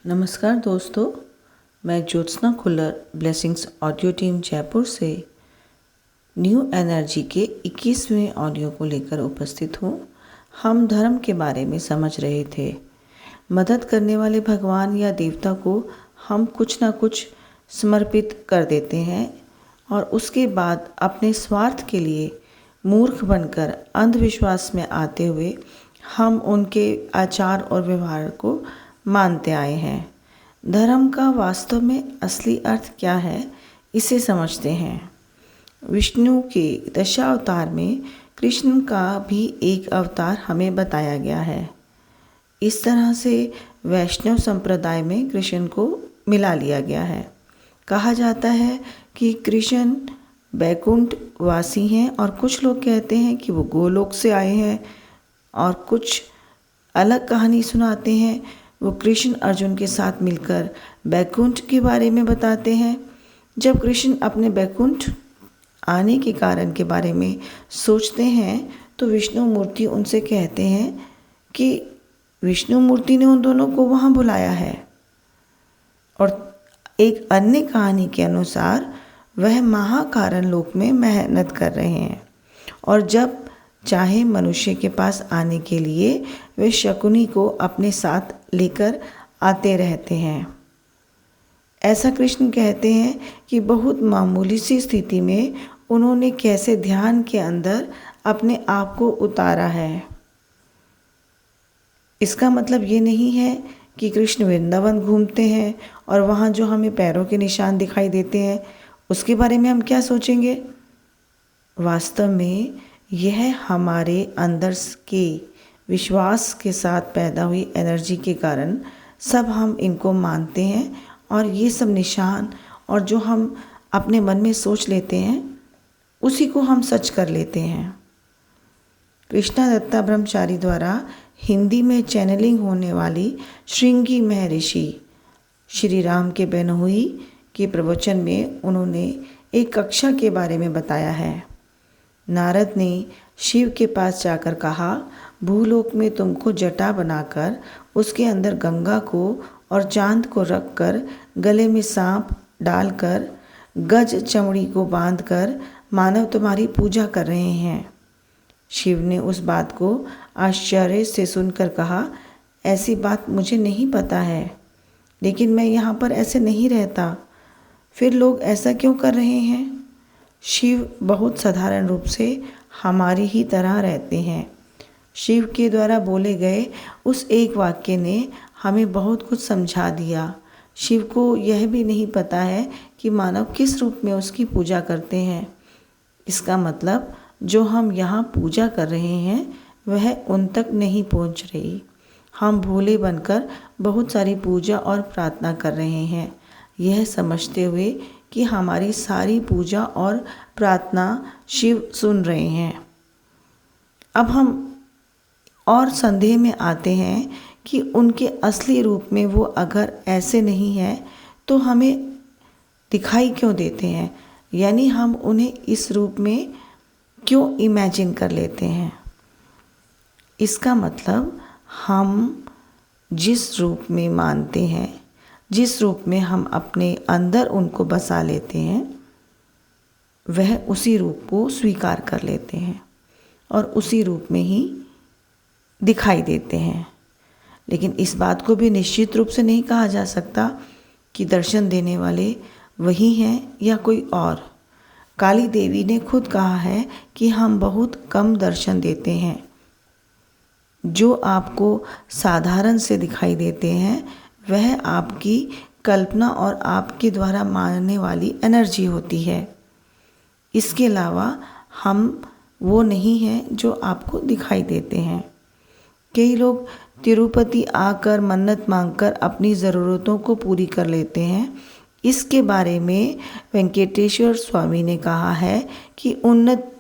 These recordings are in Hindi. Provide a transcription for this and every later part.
नमस्कार दोस्तों, मैं Jyotsna Khullar blessings audio team Jaipur से न्यू एनर्जी के 21वें ऑडियो को लेकर उपस्थित हूँ। हम धर्म के बारे में समझ रहे थे। मदद करने वाले भगवान या देवता को हम कुछ ना कुछ समर्पित कर देते हैं और उसके बाद अपने स्वार्थ के लिए मूर्ख बनकर अंधविश्वास में आते हुए हम उनके आचार और व्यवहार को मानते आए हैं। धर्म का वास्तव में असली अर्थ क्या है, इसे समझते हैं। विष्णु के दशावतार में कृष्ण का भी एक अवतार हमें बताया गया है। इस तरह से वैष्णव संप्रदाय में कृष्ण को मिला लिया गया है। कहा जाता है कि कृष्ण बैकुंठ वासी हैं और कुछ लोग कहते हैं कि वो गोलोक से आए हैं और कुछ अलग कहानी सुनाते हैं। वो कृष्ण अर्जुन के साथ मिलकर बैकुंठ के बारे में बताते हैं। जब कृष्ण अपने बैकुंठ आने के कारण के बारे में सोचते हैं तो विष्णु मूर्ति उनसे कहते हैं कि विष्णु मूर्ति ने उन दोनों को वहाँ बुलाया है। और एक अन्य कहानी के अनुसार वह महाकारण लोक में मेहनत कर रहे हैं और जब चाहे मनुष्य के पास आने के लिए वे शकुनी को अपने साथ लेकर आते रहते हैं। ऐसा कृष्ण कहते हैं कि बहुत मामूली सी स्थिति में उन्होंने कैसे ध्यान के अंदर अपने आप को उतारा है। इसका मतलब ये नहीं है कि कृष्ण वृंदावन घूमते हैं और वहाँ जो हमें पैरों के निशान दिखाई देते हैं उसके बारे में हम क्या सोचेंगे। वास्तव में यह हमारे अंदर के विश्वास के साथ पैदा हुई एनर्जी के कारण सब हम इनको मानते हैं और ये सब निशान और जो हम अपने मन में सोच लेते हैं उसी को हम सच कर लेते हैं। कृष्णा दत्ता ब्रह्मचारी द्वारा हिंदी में चैनलिंग होने वाली श्रृंगी महर्षि श्री राम के बेनहुई के प्रवचन में उन्होंने एक कक्षा के बारे में बताया है। नारद ने शिव के पास जाकर कहा, भूलोक में तुमको जटा बनाकर उसके अंदर गंगा को और चांद को रखकर गले में सांप डालकर गज चमड़ी को बांधकर मानव तुम्हारी पूजा कर रहे हैं। शिव ने उस बात को आश्चर्य से सुनकर कहा, ऐसी बात मुझे नहीं पता है, लेकिन मैं यहाँ पर ऐसे नहीं रहता, फिर लोग ऐसा क्यों कर रहे हैं। शिव बहुत साधारण रूप से हमारी ही तरह रहते हैं। शिव के द्वारा बोले गए उस एक वाक्य ने हमें बहुत कुछ समझा दिया। शिव को यह भी नहीं पता है कि मानव किस रूप में उसकी पूजा करते हैं। इसका मतलब जो हम यहाँ पूजा कर रहे हैं वह उन तक नहीं पहुँच रही। हम भोले बनकर बहुत सारी पूजा और प्रार्थना कर रहे हैं, यह समझते हुए कि हमारी सारी पूजा और प्रार्थना शिव सुन रहे हैं। अब हम और संदेह में आते हैं कि उनके असली रूप में वो अगर ऐसे नहीं है तो हमें दिखाई क्यों देते हैं, यानी हम उन्हें इस रूप में क्यों इमेजिन कर लेते हैं। इसका मतलब हम जिस रूप में मानते हैं, जिस रूप में हम अपने अंदर उनको बसा लेते हैं, वह उसी रूप को स्वीकार कर लेते हैं और उसी रूप में ही दिखाई देते हैं। लेकिन इस बात को भी निश्चित रूप से नहीं कहा जा सकता कि दर्शन देने वाले वही हैं या कोई और। काली देवी ने खुद कहा है कि हम बहुत कम दर्शन देते हैं। जो आपको साधारण से दिखाई देते हैं वह आपकी कल्पना और आपके द्वारा मानने वाली एनर्जी होती है। इसके अलावा हम वो नहीं हैं जो आपको दिखाई देते हैं। कई लोग तिरुपति आकर मन्नत मांगकर अपनी ज़रूरतों को पूरी कर लेते हैं। इसके बारे में वेंकटेश्वर स्वामी ने कहा है कि उन्नत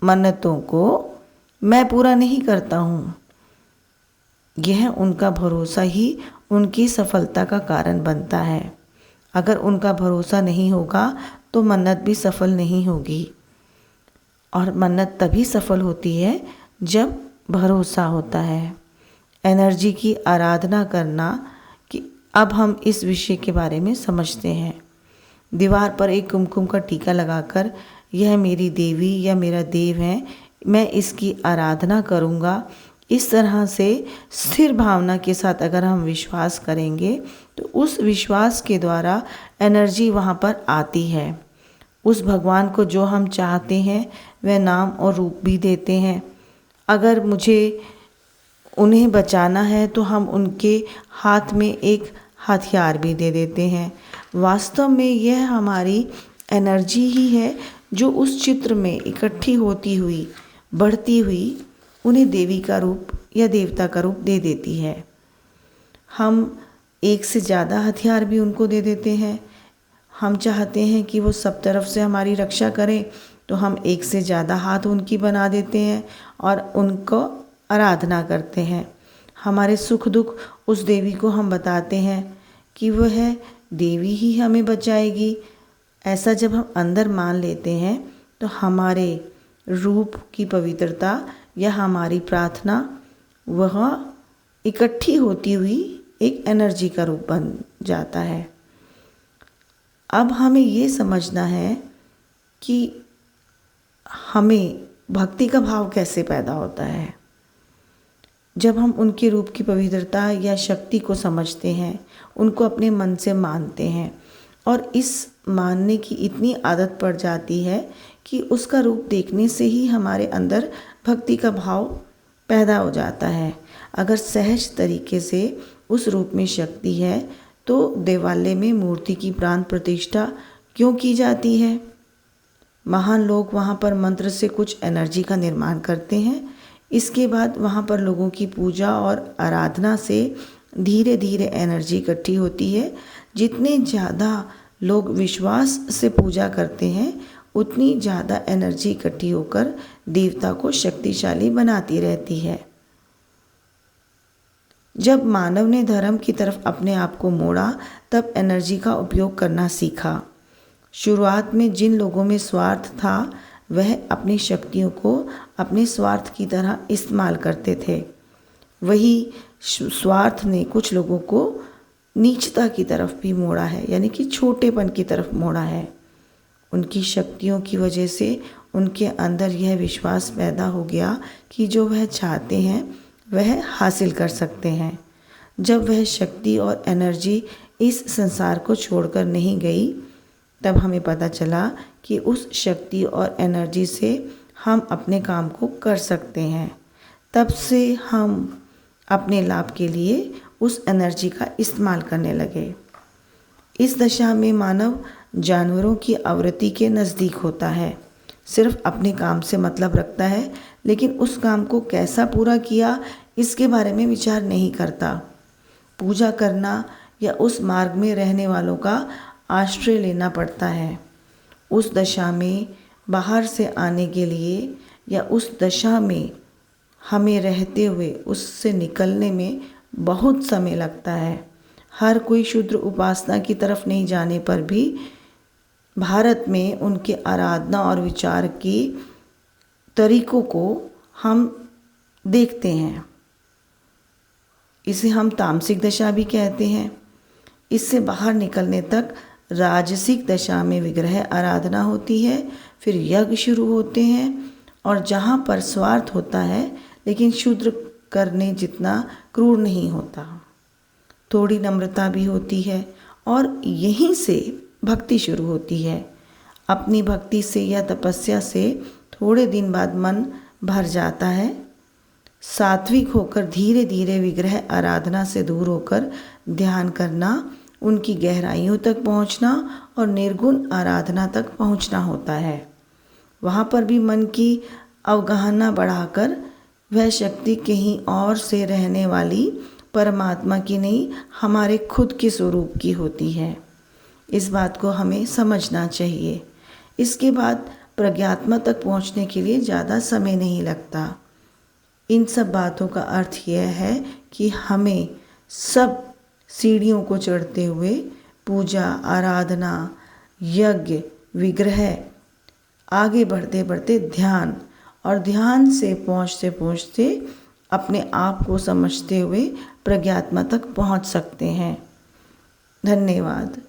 मन्नतों को मैं पूरा नहीं करता हूँ। यह उनका भरोसा ही उनकी सफलता का कारण बनता है। अगर उनका भरोसा नहीं होगा तो मन्नत भी सफल नहीं होगी। और मन्नत तभी सफल होती है जब भरोसा होता है। एनर्जी की आराधना करना कि अब हम इस विषय के बारे में समझते हैं। दीवार पर एक कुमकुम का टीका लगाकर यह मेरी देवी या मेरा देव है, मैं इसकी आराधना करूँगा, इस तरह से स्थिर भावना के साथ अगर हम विश्वास करेंगे तो उस विश्वास के द्वारा एनर्जी वहाँ पर आती है। उस भगवान को जो हम चाहते हैं वह नाम और रूप भी देते हैं। अगर मुझे उन्हें बचाना है तो हम उनके हाथ में एक हथियार भी दे देते हैं। वास्तव में यह हमारी एनर्जी ही है जो उस चित्र में इकट्ठी होती हुई, बढ़ती हुई उन्हें देवी का रूप या देवता का रूप दे देती है। हम एक से ज़्यादा हथियार भी उनको दे देते हैं। हम चाहते हैं कि वो सब तरफ से हमारी रक्षा करें तो हम एक से ज़्यादा हाथ उनकी बना देते हैं और उनको आराधना करते हैं। हमारे सुख दुख उस देवी को हम बताते हैं कि वह देवी ही हमें बचाएगी। ऐसा जब हम अंदर मान लेते हैं तो हमारे रूप की पवित्रता या हमारी प्रार्थना वह इकट्ठी होती हुई एक एनर्जी का रूप बन जाता है। अब हमें ये समझना है कि हमें भक्ति का भाव कैसे पैदा होता है। जब हम उनके रूप की पवित्रता या शक्ति को समझते हैं, उनको अपने मन से मानते हैं और इस मानने की इतनी आदत पड़ जाती है कि उसका रूप देखने से ही हमारे अंदर भक्ति का भाव पैदा हो जाता है। अगर सहज तरीके से उस रूप में शक्ति है तो देवालय में मूर्ति की प्राण प्रतिष्ठा क्यों की जाती है? महान लोग वहाँ पर मंत्र से कुछ एनर्जी का निर्माण करते हैं। इसके बाद वहाँ पर लोगों की पूजा और आराधना से धीरे धीरे एनर्जी इकट्ठी होती है। जितने ज़्यादा लोग विश्वास से पूजा करते हैं उतनी ज़्यादा एनर्जी इकट्ठी होकर देवता को शक्तिशाली बनाती रहती है। जब मानव ने धर्म की तरफ अपने आप को मोड़ा तब एनर्जी का उपयोग करना सीखा। शुरुआत में जिन लोगों में स्वार्थ था वह अपनी शक्तियों को अपने स्वार्थ की तरह इस्तेमाल करते थे। वही स्वार्थ ने कुछ लोगों को नीचता की तरफ भी मोड़ा है, यानी कि छोटेपन की तरफ मोड़ा है। उनकी शक्तियों की वजह से उनके अंदर यह विश्वास पैदा हो गया कि जो वह चाहते हैं वह हासिल कर सकते हैं। जब वह शक्ति और एनर्जी इस संसार को छोड़कर नहीं गई तब हमें पता चला कि उस शक्ति और एनर्जी से हम अपने काम को कर सकते हैं। तब से हम अपने लाभ के लिए उस एनर्जी का इस्तेमाल करने लगे। इस दशा में मानव जानवरों की आवृत्ति के नज़दीक होता है। सिर्फ अपने काम से मतलब रखता है, लेकिन उस काम को कैसा पूरा किया इसके बारे में विचार नहीं करता। पूजा करना या उस मार्ग में रहने वालों का आश्रय लेना पड़ता है। उस दशा में बाहर से आने के लिए या उस दशा में हमें रहते हुए उससे निकलने में बहुत समय लगता है। हर कोई शुद्र उपासना की तरफ नहीं जाने पर भी भारत में उनके आराधना और विचार की तरीकों को हम देखते हैं। इसे हम तामसिक दशा भी कहते हैं। इससे बाहर निकलने तक राजसिक दशा में विग्रह आराधना होती है, फिर यज्ञ शुरू होते हैं और जहाँ पर स्वार्थ होता है लेकिन शूद्र करने जितना क्रूर नहीं होता, थोड़ी नम्रता भी होती है और यहीं से भक्ति शुरू होती है। अपनी भक्ति से या तपस्या से थोड़े दिन बाद मन भर जाता है। सात्विक होकर धीरे धीरे विग्रह आराधना से दूर होकर ध्यान करना, उनकी गहराइयों तक पहुंचना और निर्गुण आराधना तक पहुंचना होता है। वहाँ पर भी मन की अवगाहना बढ़ाकर वह शक्ति कहीं और से रहने वाली परमात्मा की नहीं, हमारे खुद के स्वरूप की होती है। इस बात को हमें समझना चाहिए। इसके बाद प्रज्ञात्मा तक पहुंचने के लिए ज़्यादा समय नहीं लगता। इन सब बातों का अर्थ यह है कि हमें सब सीढ़ियों को चढ़ते हुए पूजा, आराधना, यज्ञ, विग्रह, आगे बढ़ते बढ़ते ध्यान और ध्यान से पहुँचते पहुँचते अपने आप को समझते हुए प्रज्ञात्मा तक पहुँच सकते हैं। धन्यवाद।